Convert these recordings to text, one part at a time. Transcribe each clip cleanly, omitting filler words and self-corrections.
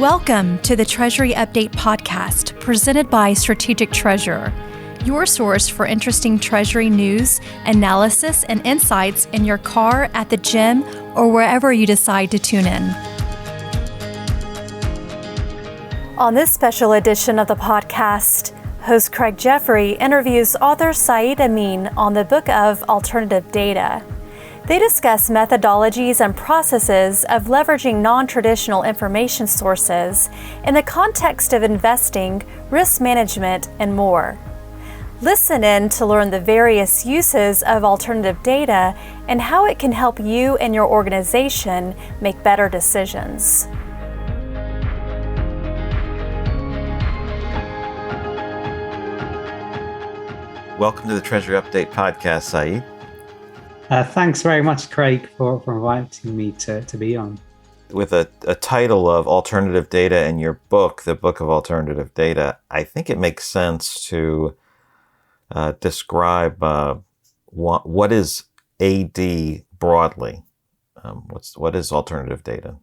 Welcome to the Treasury Update podcast presented by Strategic Treasurer, your source for interesting Treasury news, analysis, and insights in your car, at the gym, or wherever you decide to tune in. On this special edition of the podcast, host Craig Jeffery interviews author Saeed Amen on the book of Alternative Data. They discuss methodologies and processes of leveraging non-traditional information sources in the context of investing, risk management, and more. Listen in to learn the various uses of alternative data and how it can help you and your organization make better decisions. Welcome to the Treasury Update podcast, Saeed. Thanks very much, Craig, for inviting me to be on. With a title of Alternative Data in your book, the Book of Alternative Data, I think it makes sense to describe what is AD broadly. What is alternative data?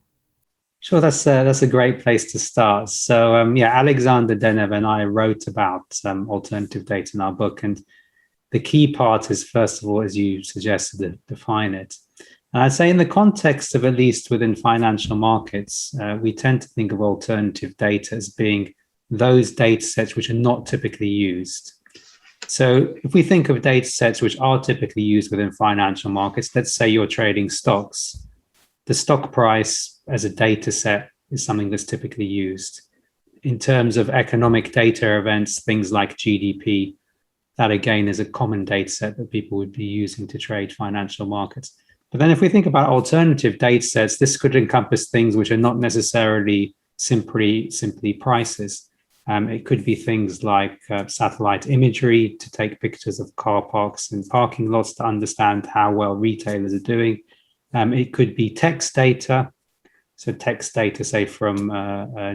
Sure, that's a great place to start. So, Alexander Denev and I wrote about alternative data in our book, and the key part is, first of all, as you suggested, to define it. And I'd say in the context of, at least within financial markets, we tend to think of alternative data as being those data sets which are not typically used. So if we think of data sets which are typically used within financial markets, let's say you're trading stocks, the stock price as a data set is something that's typically used. In terms of economic data events, things like GDP, that again is a common data set that people would be using to trade financial markets. But then if we think about alternative data sets, this could encompass things which are not necessarily simply prices. It could be things like satellite imagery to take pictures of car parks and parking lots to understand how well retailers are doing. It could be text data. So text data, say from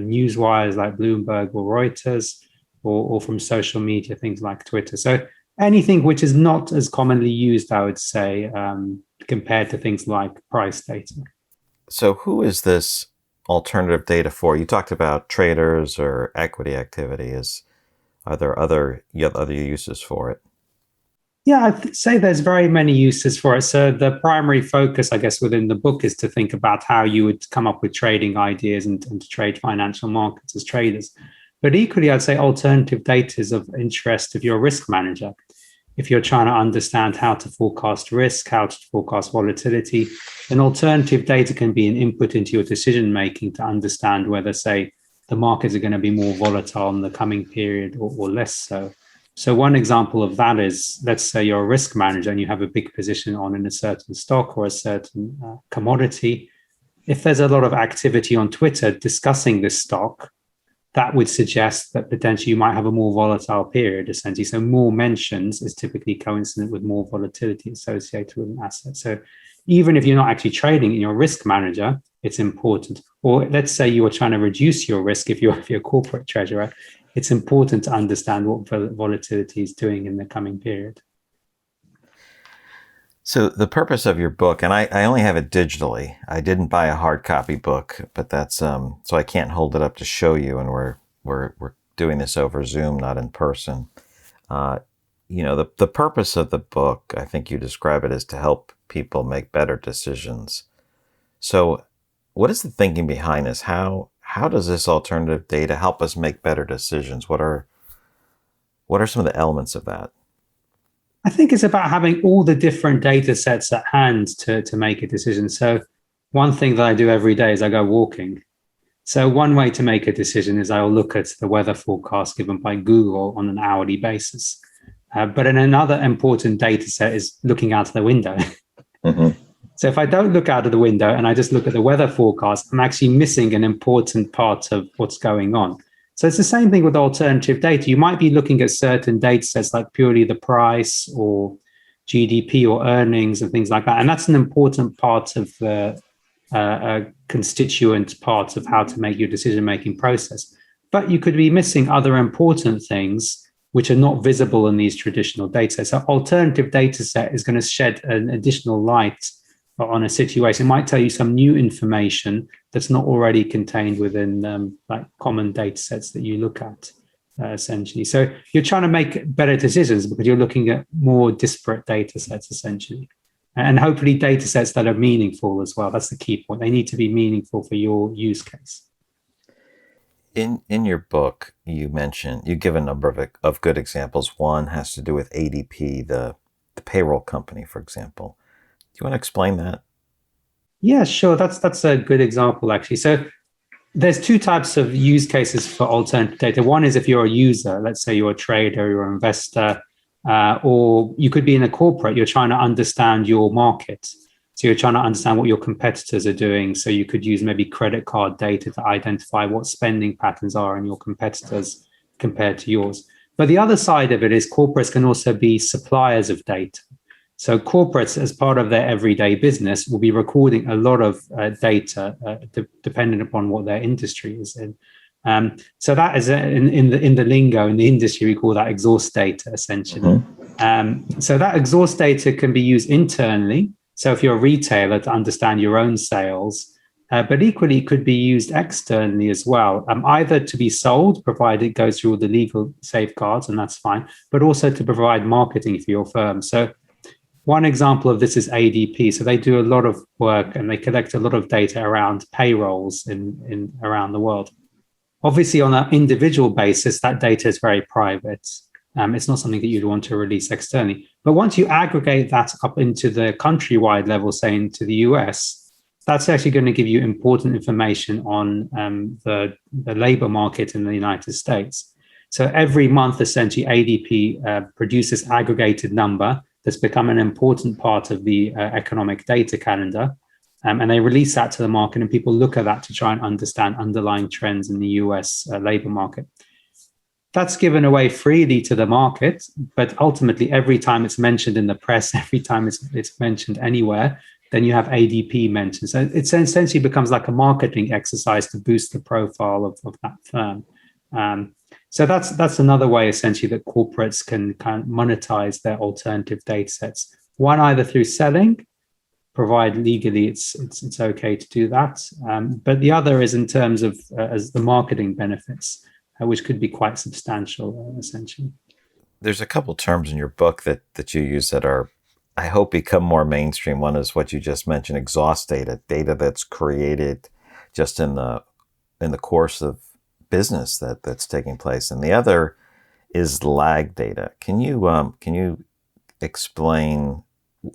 news wires like Bloomberg or Reuters, or from social media, things like Twitter. So anything which is not as commonly used, I would say, compared to things like price data. So who is this alternative data for? You talked about traders or equity activity. Are there other uses for it? Yeah, I'd say there's very many uses for it. So the primary focus, I guess, within the book is to think about how you would come up with trading ideas and to trade financial markets as traders. But equally, I'd say alternative data is of interest if you're a risk manager. If you're trying to understand how to forecast risk, how to forecast volatility, then alternative data can be an input into your decision-making to understand whether, say, the markets are going to be more volatile in the coming period or less so. So one example of that is, let's say you're a risk manager and you have a big position in a certain stock or a certain commodity. If there's a lot of activity on Twitter discussing this stock, that would suggest that potentially you might have a more volatile period, essentially. So more mentions is typically coincident with more volatility associated with an asset. So even if you're not actually trading in your risk manager, it's important. Or let's say you are trying to reduce your risk if you're a corporate treasurer, it's important to understand what volatility is doing in the coming period. So the purpose of your book, and I only have it digitally. I didn't buy a hard copy book, but that's so I can't hold it up to show you. And we're doing this over Zoom, not in person. The purpose of the book, I think you describe it as to help people make better decisions. So, what is the thinking behind this? How does this alternative data help us make better decisions? What are some of the elements of that? I think it's about having all the different data sets at hand to make a decision. So one thing that I do every day is I go walking. So one way to make a decision is I'll look at the weather forecast given by Google on an hourly basis. But another important data set is looking out of the window. Mm-hmm. So if I don't look out of the window and I just look at the weather forecast, I'm actually missing an important part of what's going on. So it's the same thing with alternative data. You might be looking at certain data sets like purely the price or GDP or earnings and things like that. And that's an important part of the constituent part of how to make your decision-making process. But you could be missing other important things which are not visible in these traditional data sets. So alternative data set is going to shed an additional light on a situation. It might tell you some new information that's not already contained within like common data sets that you look at, essentially. So you're trying to make better decisions because you're looking at more disparate data sets, essentially. And hopefully data sets that are meaningful as well. That's the key point. They need to be meaningful for your use case. In your book, you give a number of good examples. One has to do with ADP, the payroll company, for example. Do you want to explain that? Yeah, sure. That's a good example, actually. So there's two types of use cases for alternative data. One is if you're a user, let's say you're a trader, you're an investor, or you could be in a corporate, you're trying to understand your market. So you're trying to understand what your competitors are doing. So you could use maybe credit card data to identify what spending patterns are in your competitors compared to yours. But the other side of it is corporates can also be suppliers of data. So corporates, as part of their everyday business, will be recording a lot of data, depending upon what their industry is in. So that is in the lingo in the industry, we call that exhaust data, essentially. So that exhaust data can be used internally. So if you're a retailer, to understand your own sales, but equally it could be used externally as well, either to be sold, provided it goes through all the legal safeguards, and that's fine, but also to provide marketing for your firm. So one example of this is ADP. So they do a lot of work and they collect a lot of data around payrolls in around the world. Obviously, on an individual basis, that data is very private. It's not something that you'd want to release externally. But once you aggregate that up into the countrywide level, say into the US, that's actually going to give you important information on the labor market in the United States. So every month, essentially, ADP produces aggregated number that's become an important part of the economic data calendar. And they release that to the market, and people look at that to try and understand underlying trends in the US labor market. That's given away freely to the market, but ultimately, every time it's mentioned in the press, every time it's mentioned anywhere, then you have ADP mentioned. So it essentially becomes like a marketing exercise to boost the profile of that firm. So that's another way, essentially, that corporates can kind of monetize their alternative data sets. One, either through selling, provide legally it's okay to do that. But the other is in terms of as the marketing benefits, which could be quite substantial, essentially. There's a couple terms in your book that you use that are, I hope, become more mainstream. One is what you just mentioned, exhaust data that's created just in the course of business that's taking place, and the other is lag data. Can you explain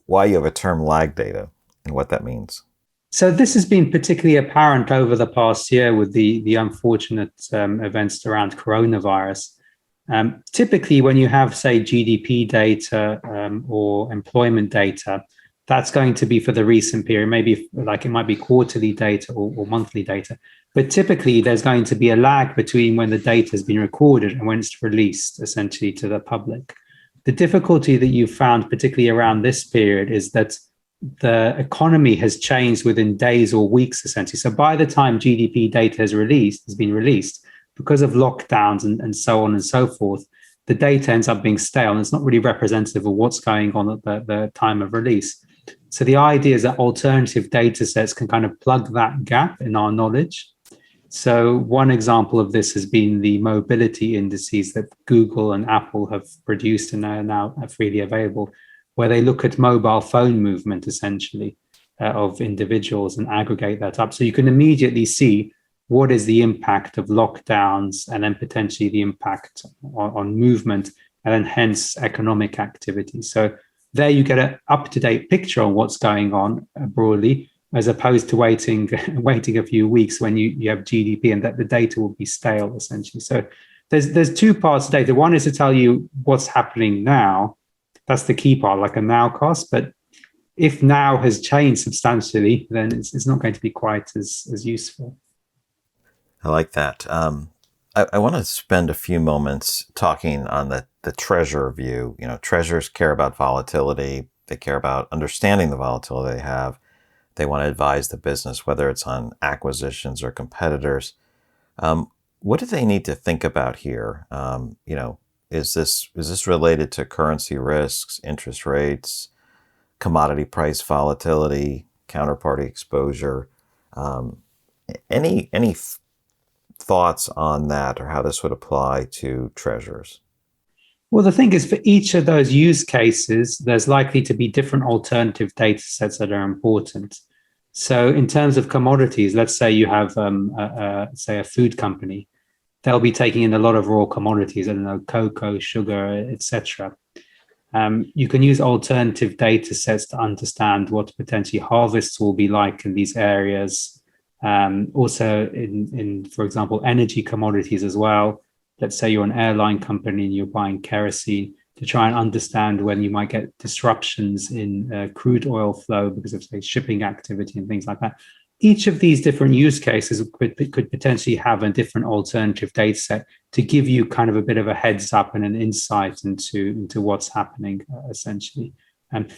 why you have a term lag data and what that means? So this has been particularly apparent over the past year with the unfortunate events around coronavirus. Typically, when you have, say, GDP data or employment data, that's going to be for the recent period. Maybe like it might be quarterly data or monthly data. But typically, there's going to be a lag between when the data has been recorded and when it's released, essentially, to the public. The difficulty that you've found, particularly around this period, is that the economy has changed within days or weeks, essentially. So by the time GDP data has been released, because of lockdowns and so on and so forth, the data ends up being stale and it's not really representative of what's going on at the time of release. So the idea is that alternative data sets can kind of plug that gap in our knowledge. So one example of this has been the mobility indices that Google and Apple have produced and are now freely available, where they look at mobile phone movement, essentially, of individuals and aggregate that up. So you can immediately see what is the impact of lockdowns and then potentially the impact on movement and then hence economic activity. So there you get an up-to-date picture on what's going on broadly, as opposed to waiting a few weeks when you have GDP and that the data will be stale, essentially. So there's two parts of data. One is to tell you what's happening now. That's the key part, like a now cost. But if now has changed substantially, then it's not going to be quite as useful. I like that. I want to spend a few moments talking on the treasurer view. You know, treasurers care about volatility. They care about understanding the volatility they have. They want to advise the business, whether it's on acquisitions or competitors. What do they need to think about here? Is this related to currency risks, interest rates, commodity price volatility? counterparty exposure. Any thoughts on that, or how this would apply to treasurers? Well, the thing is, for each of those use cases, there's likely to be different alternative data sets that are important. So in terms of commodities, let's say you have, say, a food company. They'll be taking in a lot of raw commodities, I don't know, cocoa, sugar, etc. You can use alternative data sets to understand what potentially harvests will be like in these areas. Also, in, for example, energy commodities as well. Let's say you're an airline company and you're buying kerosene, to try and understand when you might get disruptions in crude oil flow because of, say, shipping activity and things like that. Each of these different use cases could potentially have a different alternative data set to give you kind of a bit of a heads up and an insight into what's happening, essentially.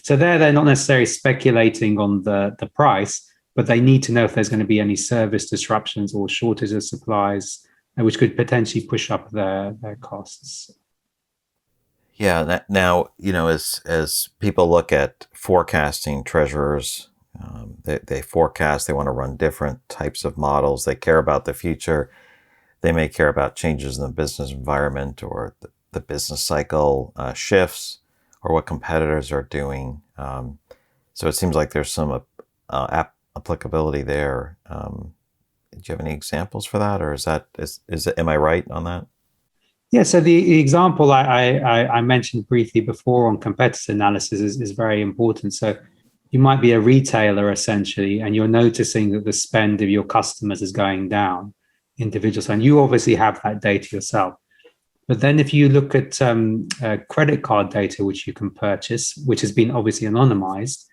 So they're not necessarily speculating on the price, but they need to know if there's going to be any service disruptions or shortage of supplies, which could potentially push up their costs. Yeah. Now, as people look at forecasting, treasurers, they forecast, they want to run different types of models. They care about the future. They may care about changes in the business environment, or the business cycle shifts, or what competitors are doing. So it seems like there's some applicability there. Do you have any examples for that, or am I right on that? Yeah, so the example I mentioned briefly before on competitor analysis is very important. So you might be a retailer, essentially, and you're noticing that the spend of your customers is going down, individuals, and you obviously have that data yourself. But then if you look at credit card data, which you can purchase, which has been obviously anonymized,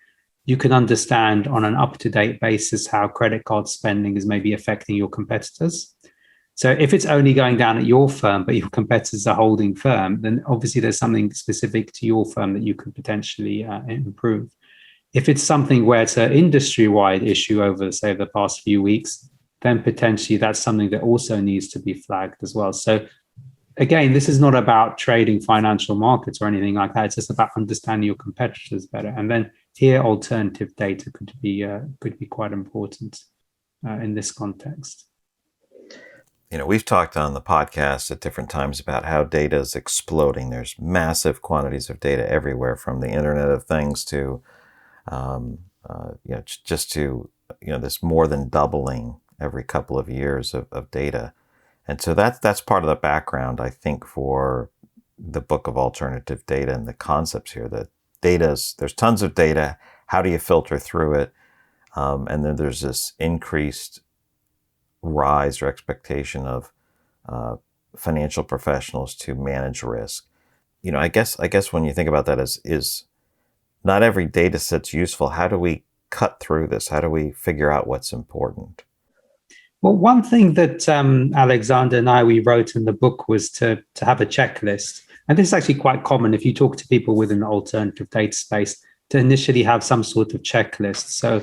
you can understand on an up-to-date basis how credit card spending is maybe affecting your competitors. So if it's only going down at your firm, but your competitors are holding firm, then obviously there's something specific to your firm that you could potentially improve. If it's something where it's an industry-wide issue over, say, the past few weeks, then potentially that's something that also needs to be flagged as well. So again, this is not about trading financial markets or anything like that. It's just about understanding your competitors better. And then here, alternative data could be quite important in this context. We've talked on the podcast at different times about how data is exploding. There's massive quantities of data everywhere, from the Internet of Things to, just to, this more than doubling every couple of years of data. And so that's part of the background, I think, for the book of alternative data and the concepts here. That there's tons of data. How do you filter through it? And then there's this increased rise or expectation of financial professionals to manage risk. I guess when you think about that, is not every data set's useful. How do we cut through this? How do we figure out what's important? Well, one thing that Alexander and we wrote in the book was to have a checklist. And this is actually quite common if you talk to people within the alternative data space, to initially have some sort of checklist. So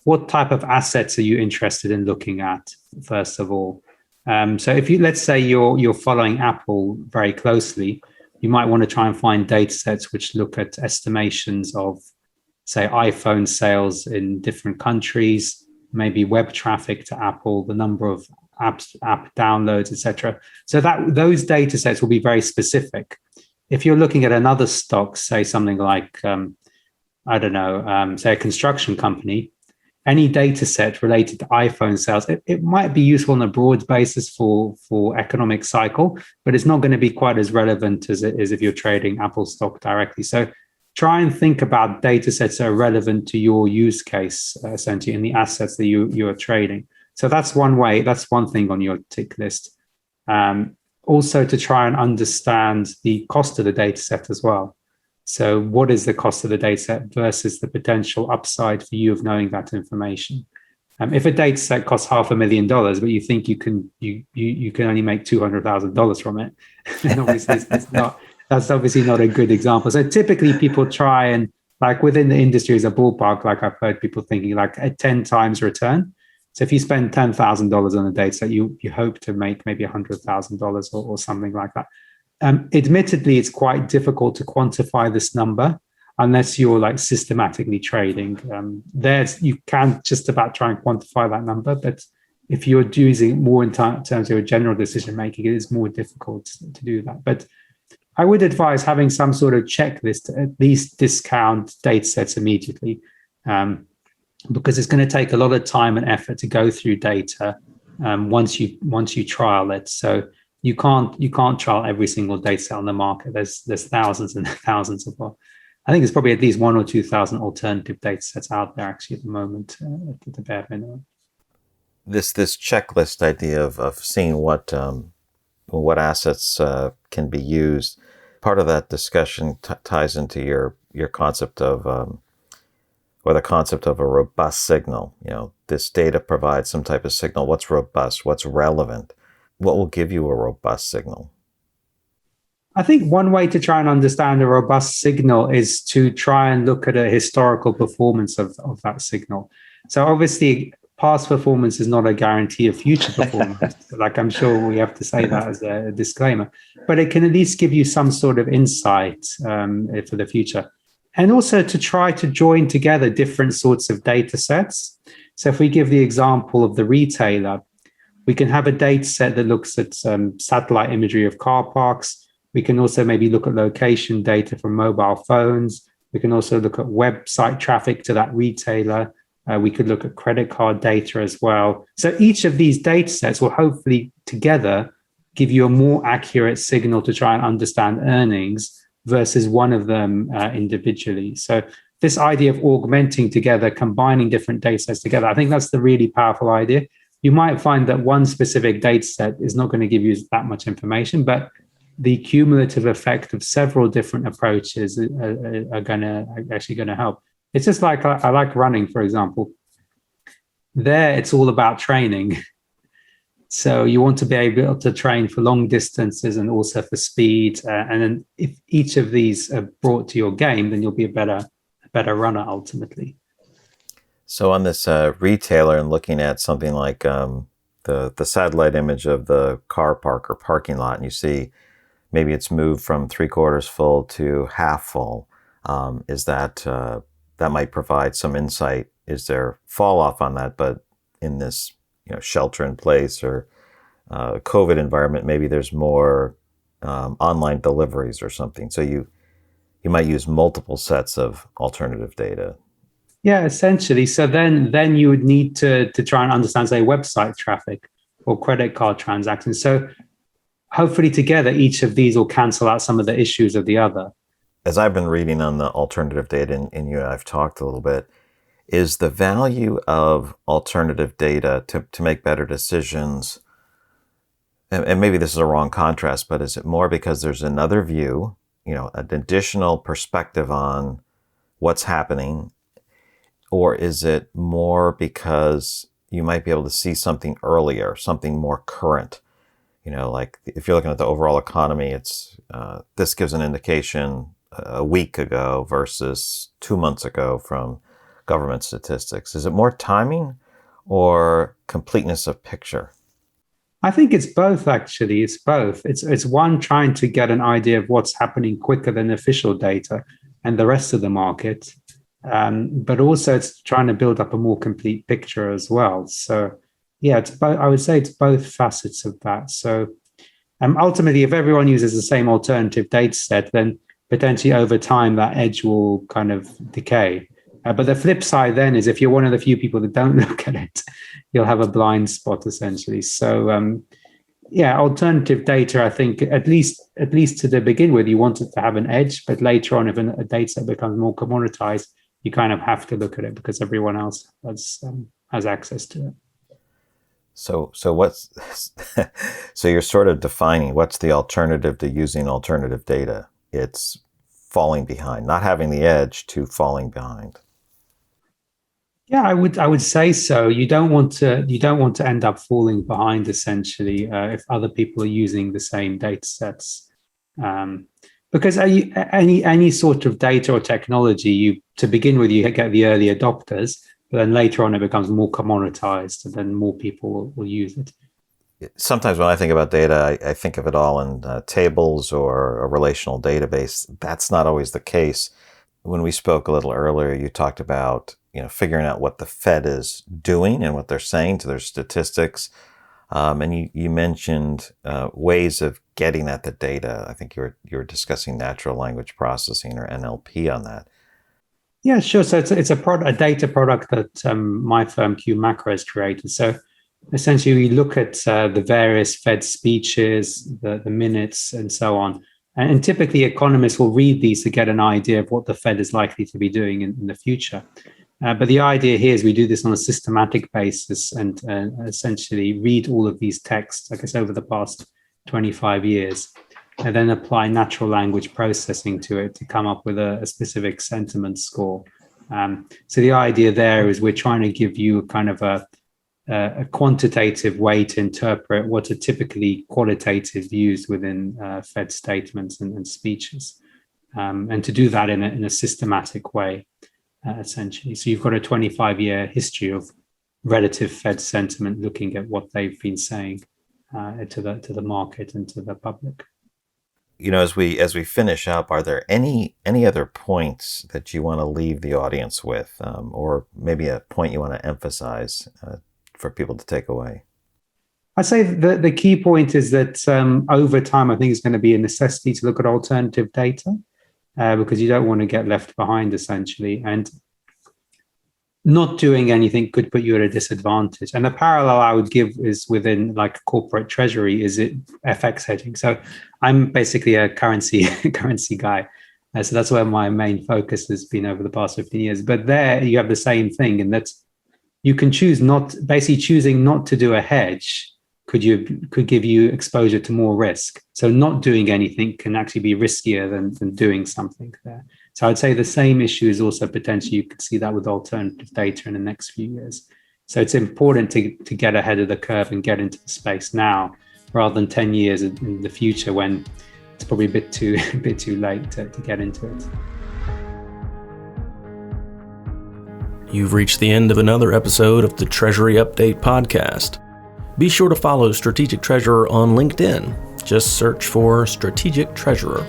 what type of assets are you interested in looking at, first of all? So if let's say you're following Apple very closely, you might want to try and find data sets which look at estimations of, say, iPhone sales in different countries, maybe web traffic to Apple, the number of app downloads, etc. So those data sets will be very specific. If you're looking at another stock, say something like, say a construction company, any data set related to iPhone sales, it might be useful on a broad basis for economic cycle, but it's not going to be quite as relevant as it is if you're trading Apple stock directly. So try and think about data sets that are relevant to your use case, essentially, in the assets that you are trading. So that's one way, that's one thing on your tick list. Also, to try and understand the cost of the data set as well. So what is the cost of the data set versus the potential upside for you of knowing that information? If a data set costs $500,000, but you think you can only make $200,000 from it, then obviously that's obviously not a good example. So typically people try and, like, within the industry as a ballpark, like I've heard people thinking like a 10 times return. So if you spend $10,000 on a data set, you hope to make maybe $100,000 or something like that. Admittedly, it's quite difficult to quantify this number. unless you're like systematically trading. You can just about try and quantify that number, but if you're using it more in terms of your general decision making, it is more difficult to do that. But I would advise having some sort of checklist to at least discount data sets immediately, because it's going to take a lot of time and effort to go through data once you trial it. So you can't trial every single data set on the market. There's thousands and thousands of, I think it's probably at least 1,000 or 2,000 alternative data sets out there actually at the moment at the bare minimum. This checklist idea of seeing what assets can be used, part of that discussion ties into your concept of or the concept of a robust signal. This data provides some type of signal. What's robust? What's relevant? What will give you a robust signal? I think one way to try and understand a robust signal is to try and look at a historical performance of that signal. So obviously, past performance is not a guarantee of future performance. Like, I'm sure we have to say that as a disclaimer, but it can at least give you some sort of insight for the future. And also to try to join together different sorts of data sets. So if we give the example of the retailer, we can have a data set that looks at satellite imagery of car parks. We can also maybe look at location data from mobile phones. We can also look at website traffic to that retailer. We could look at credit card data as well. So each of these data sets will hopefully together give you a more accurate signal to try and understand earnings versus one of them individually. So this idea of augmenting together, combining different data sets together, I think that's the really powerful idea. You might find that one specific data set is not going to give you that much information, but the cumulative effect of several different approaches are actually going to help. It's just like, I like running, for example. There, it's all about training. So you want to be able to train for long distances and also for speed. And then if each of these are brought to your game, then you'll be a better runner ultimately. So on this retailer and looking at something like the satellite image of the car park or parking lot, and you see maybe it's moved from 3/4 full to half full, is that might provide some insight. Is there fall off on that? But in this shelter in place or COVID environment, maybe there's more online deliveries or something. So you might use multiple sets of alternative data. Yeah, essentially. So then you would need to try and understand, say, website traffic or credit card transactions. So hopefully together, each of these will cancel out some of the issues of the other. As I've been reading on the alternative data, and you and I've talked a little bit, is the value of alternative data to make better decisions, and maybe this is a wrong contrast, but is it more because there's another view, an additional perspective on what's happening, or is it more because you might be able to see something earlier, something more current? Like if you're looking at the overall economy, it's this gives an indication a week ago versus 2 months ago from government statistics. Is it more timing or completeness of picture? I think it's both, actually. It's both. It's one, trying to get an idea of what's happening quicker than official data and the rest of the market. But also it's trying to build up a more complete picture as well. So yeah, it's both. I would say it's both facets of that. So ultimately, if everyone uses the same alternative data set, then potentially over time that edge will kind of decay. But the flip side then is if you're one of the few people that don't look at it, you'll have a blind spot essentially. So alternative data, I think at least to begin with, you want it to have an edge, but later on, if a data set becomes more commoditized, you kind of have to look at it because everyone else has access to it. So you're sort of defining what's the alternative to using alternative data. It's falling behind, not having the edge to falling behind. Yeah, I would say so. You don't want to end up falling behind essentially if other people are using the same data sets. Because any sort of data or technology, to begin with, you get the early adopters, but then later on it becomes more commoditized, and then more people will use it. Sometimes when I think about data, I think of it all in tables or a relational database. That's not always the case. when we spoke a little earlier, you talked about, figuring out what the Fed is doing and what they're saying to their statistics. And you mentioned ways of getting at the data. I think you were discussing natural language processing, or NLP, on that. Yeah, sure. So it's a data product that my firm Q Macro has created. So essentially, we look at the various Fed speeches, the minutes, and so on. And typically, economists will read these to get an idea of what the Fed is likely to be doing in the future. But the idea here is we do this on a systematic basis and essentially read all of these texts, I guess, over the past 25 years, and then apply natural language processing to it to come up with a specific sentiment score. So the idea there is we're trying to give you kind of a quantitative way to interpret what are typically qualitative views within Fed statements and speeches, and to do that in a systematic way. Essentially. So you've got a 25-year history of relative Fed sentiment, looking at what they've been saying to the market and to the public. As we finish up, are there any other points that you want to leave the audience with, or maybe a point you want to emphasize for people to take away? I'd say the key point is that over time, I think it's going to be a necessity to look at alternative data. Because you don't want to get left behind, essentially. And not doing anything could put you at a disadvantage. And the parallel I would give is within like corporate treasury, is it FX hedging. So I'm basically a currency guy. So that's where my main focus has been over the past 15 years. But there you have the same thing, in that you can choosing not to do a hedge could give you exposure to more risk. So not doing anything can actually be riskier than doing something there. So I'd say the same issue is also potentially, you could see that with alternative data in the next few years. So it's important to get ahead of the curve and get into the space now, rather than 10 years in the future when it's probably a bit too late to get into it. You've reached the end of another episode of the Treasury Update podcast. Be sure to follow Strategic Treasurer on LinkedIn. Just search for Strategic Treasurer.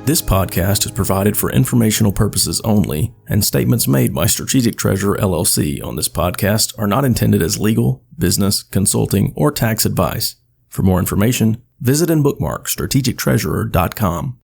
This podcast is provided for informational purposes only, and statements made by Strategic Treasurer LLC on this podcast are not intended as legal, business, consulting, or tax advice. For more information, visit and bookmark strategictreasurer.com.